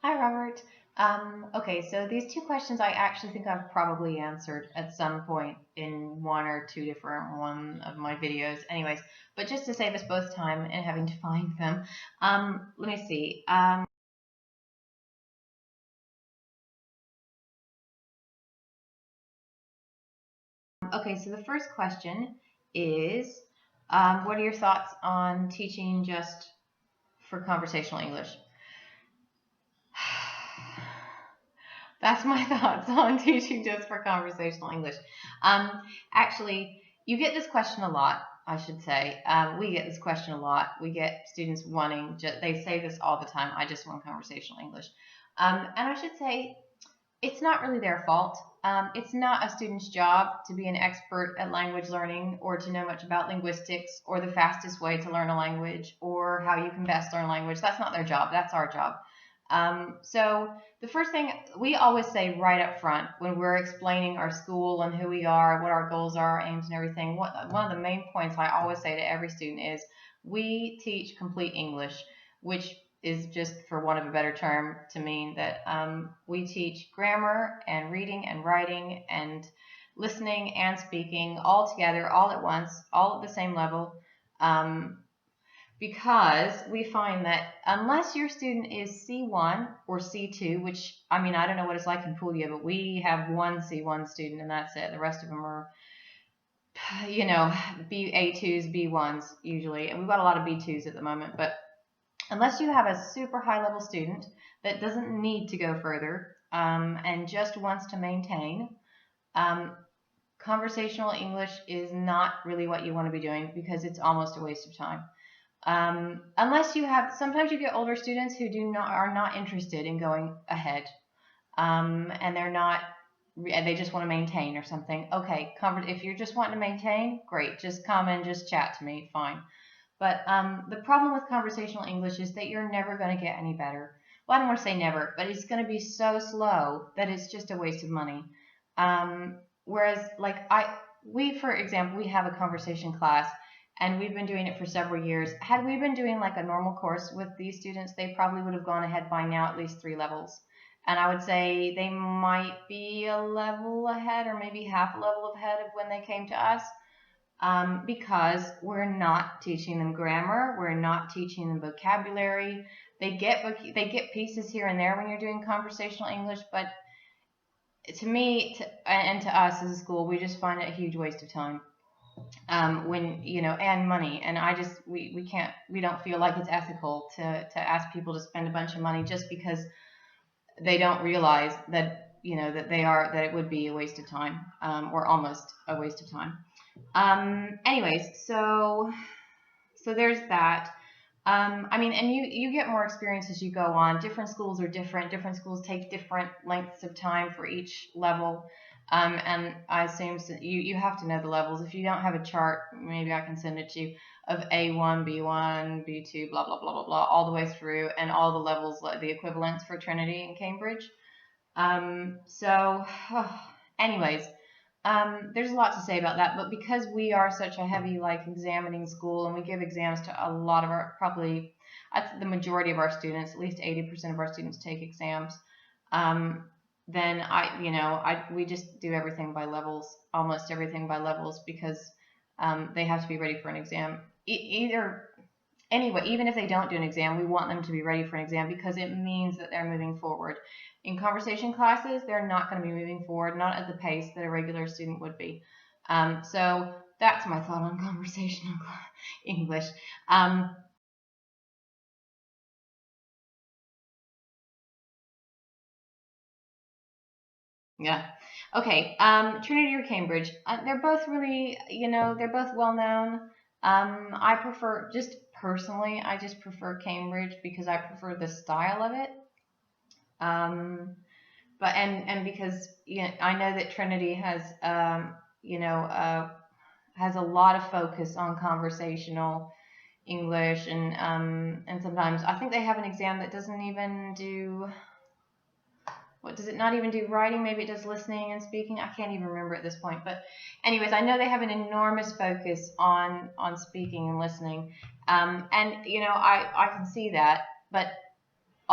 Hi, Robert. Okay, so these two questions I actually think I've probably answered at some point in one or two different one of my videos. Anyways, but just to save us both time and having to find them, let me see. Okay, so the first question is, what are your thoughts on teaching just for conversational English? That's my thoughts on teaching just for conversational English. Um, Actually, you get this question a lot, I should say. We get this question a lot. We get students wanting, they say this all the time, I just want conversational English. And I should say, it's not really their fault. It's not a student's job to be an expert at language learning or to know much about linguistics or the fastest way to learn a language or how you can best learn language. That's not their job. That's our job. So the first thing we always say right up front when we're explaining our school and who we are, what our goals are, aims, and everything, one of the main points I always say to every student is we teach complete English, which is just, for want of a better term, to mean that we teach grammar and reading and writing and listening and speaking all together, all at once, all at the same level. Because we find that unless your student is C1 or C2, which, I mean, I don't know what it's like in Puglia, but we have one C1 student and that's it. The rest of them are, A2s, B1s usually, and we've got a lot of B2s at the moment. But unless you have a super high level student that doesn't need to go further and just wants to maintain, um, conversational English is not really what you want to be doing because it's almost a waste of time. Unless you have, sometimes you get older students who are not interested in going ahead, and they just want to maintain or something. Okay, if you're just wanting to maintain, great, just come and just chat to me, fine. But the problem with conversational English is that you're never going to get any better. Well, I don't want to say never, but it's going to be so slow that it's just a waste of money. Whereas, for example, we have a conversation class and we've been doing it for several years. Had we been doing like a normal course with these students, they probably would have gone ahead by now at least 3 levels. And I would say they might be a level ahead or maybe half a level ahead of when they came to us, because we're not teaching them grammar, we're not teaching them vocabulary. They get pieces here and there when you're doing conversational English, but to me and to us as a school, we just find it a huge waste of time. And money. And we don't feel like it's ethical to ask people to spend a bunch of money just because they don't realize that, that it would be a waste of time, or almost a waste of time. Anyways, so there's that. And you get more experience as you go on. Different schools are different. Different schools take different lengths of time for each level. And I assume you have to know the levels. If you don't have a chart, maybe I can send it to you, of A1, B1, B2, blah, blah, blah, blah, blah, all the way through, and all the levels, like the equivalents for Trinity and Cambridge. Anyways, there's a lot to say about that, but because we are such a heavy examining school and we give exams to a lot of probably the majority of our students, at least 80% of our students take exams, then we just do everything by levels, almost everything by levels, because they have to be ready for an exam. Anyway, even if they don't do an exam, we want them to be ready for an exam because it means that they're moving forward. In conversation classes, they're not going to be moving forward, not at the pace that a regular student would be. So that's my thought on conversational English. Yeah. Okay. Trinity or Cambridge? They're both really, they're both well known. I prefer, just personally, I just prefer Cambridge because I prefer the style of it. But because I know that Trinity has has a lot of focus on conversational English, and sometimes I think they have an exam that doesn't even do, what does it not even do, writing? Maybe it does listening and speaking. I can't even remember at this point. But anyways, I know they have an enormous focus on speaking and listening, and I can see that, but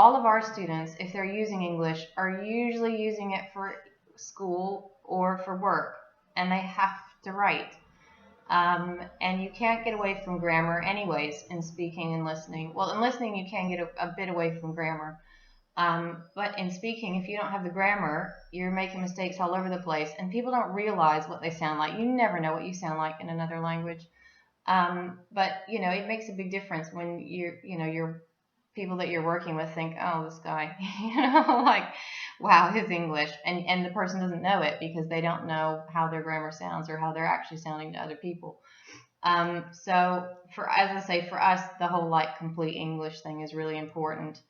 all of our students, if they're using English, are usually using it for school or for work, and they have to write. And you can't get away from grammar anyways in speaking and listening. Well, in listening you can get a bit away from grammar. But in speaking, if you don't have the grammar, you're making mistakes all over the place, and people don't realize what they sound like. You never know what you sound like in another language. But it makes a big difference when your people that you're working with think, oh, this guy, like, wow, his English, and the person doesn't know it because they don't know how their grammar sounds or how they're actually sounding to other people. So as I say, for us, the whole like complete English thing is really important,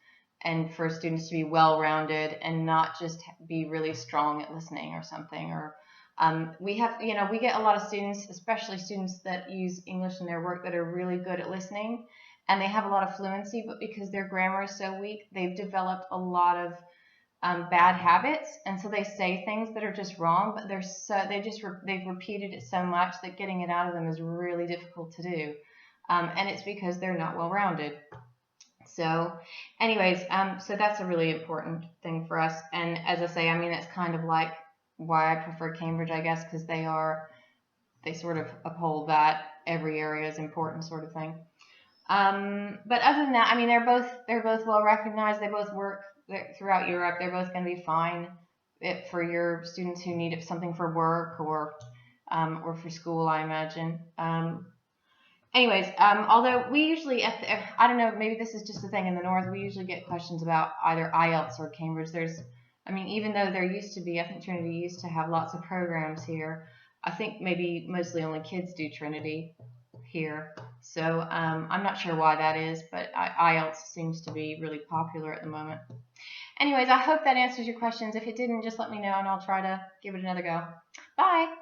and for students to be well-rounded and not just be really strong at listening or something. Or we get a lot of students, especially students that use English in their work, that are really good at listening, and they have a lot of fluency, but because their grammar is so weak, they've developed a lot of bad habits, and so they say things that are just wrong, but they've repeated it so much that getting it out of them is really difficult to do, and it's because they're not well-rounded. So anyways, so that's a really important thing for us, and as I say, I mean, it's kind of like why I prefer Cambridge, I guess, because they sort of uphold that every area is important sort of thing. But other than that, I mean, they're both well recognized. They both work throughout Europe. They're both going to be fine for your students who need something for work or for school, I imagine. Anyways, although we usually, I don't know, maybe this is just a thing in the North, we usually get questions about either IELTS or Cambridge. Even though there used to be, I think Trinity used to have lots of programs here. I think maybe mostly only kids do Trinity here. So I'm not sure why that is, but IELTS seems to be really popular at the moment. Anyways, I hope that answers your questions. If it didn't, just let me know and I'll try to give it another go. Bye!